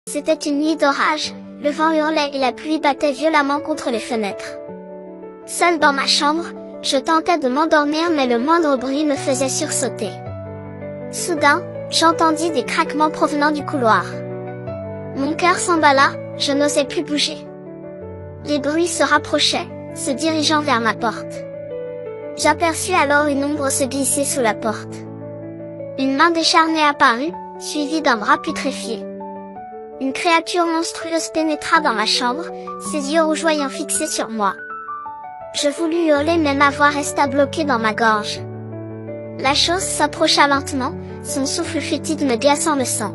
C'était une nuit d'orage, le vent hurlait et la pluie battait violemment contre les fenêtres. Seule dans ma chambre, je tentais de m'endormir mais le moindre bruit me faisait sursauter. Soudain, j'entendis des craquements provenant du couloir. Mon cœur s'emballa, je n'osais plus bouger. Les bruits se rapprochaient, se dirigeant vers ma porte. J'aperçus alors une ombre se glisser sous la porte. Une main décharnée apparut, suivie d'un bras putréfié. Une créature monstrueuse pénétra dans ma chambre, ses yeux rougeoyants fixés sur moi. Je voulus hurler mais ma voix resta bloquée dans ma gorge. La chose s'approcha lentement, son souffle fétide me glaçant le sang.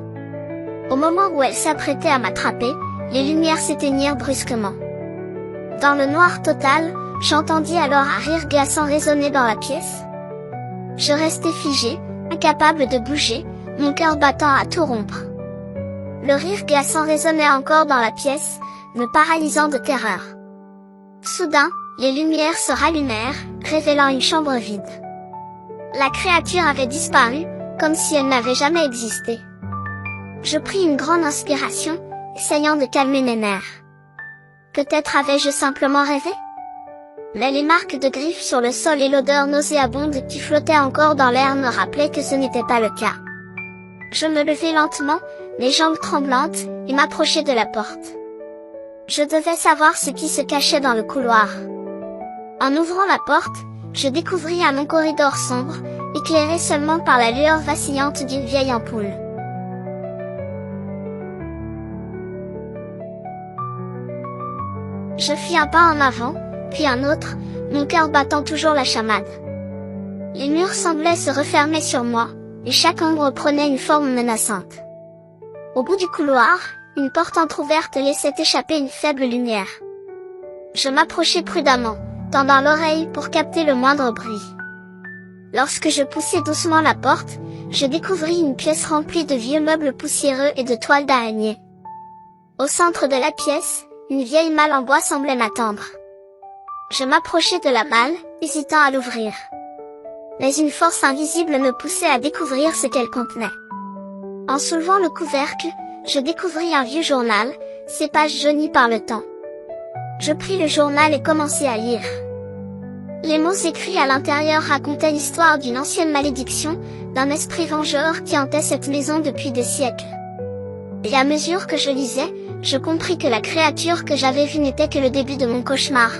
Au moment où elle s'apprêtait à m'attraper, les lumières s'éteignirent brusquement. Dans le noir total, j'entendis alors un rire glaçant résonner dans la pièce. Je restai figé, incapable de bouger, mon cœur battant à tout rompre. Le rire glaçant résonnait encore dans la pièce, me paralysant de terreur. Soudain, les lumières se rallumèrent, révélant une chambre vide. La créature avait disparu, comme si elle n'avait jamais existé. Je pris une grande inspiration, essayant de calmer mes nerfs. Peut-être avais-je simplement rêvé? Mais les marques de griffes sur le sol et l'odeur nauséabonde qui flottait encore dans l'air me rappelaient que ce n'était pas le cas. Je me levai lentement, les jambes tremblantes, et m'approchai de la porte. Je devais savoir ce qui se cachait dans le couloir. En ouvrant la porte, je découvris un long corridor sombre, éclairé seulement par la lueur vacillante d'une vieille ampoule. Je fis un pas en avant, puis un autre, mon cœur battant toujours la chamade. Les murs semblaient se refermer sur moi, et chaque ombre prenait une forme menaçante. Au bout du couloir, une porte entr'ouverte laissait échapper une faible lumière. Je m'approchai prudemment, tendant l'oreille pour capter le moindre bruit. Lorsque je poussai doucement la porte, je découvris une pièce remplie de vieux meubles poussiéreux et de toiles d'araignée. Au centre de la pièce, une vieille malle en bois semblait m'attendre. Je m'approchai de la malle, hésitant à l'ouvrir. Mais une force invisible me poussait à découvrir ce qu'elle contenait. En soulevant le couvercle, je découvris un vieux journal, ses pages jaunies par le temps. Je pris le journal et commençai à lire. Les mots écrits à l'intérieur racontaient l'histoire d'une ancienne malédiction, d'un esprit vengeur qui hantait cette maison depuis des siècles. Et à mesure que je lisais, je compris que la créature que j'avais vue n'était que le début de mon cauchemar.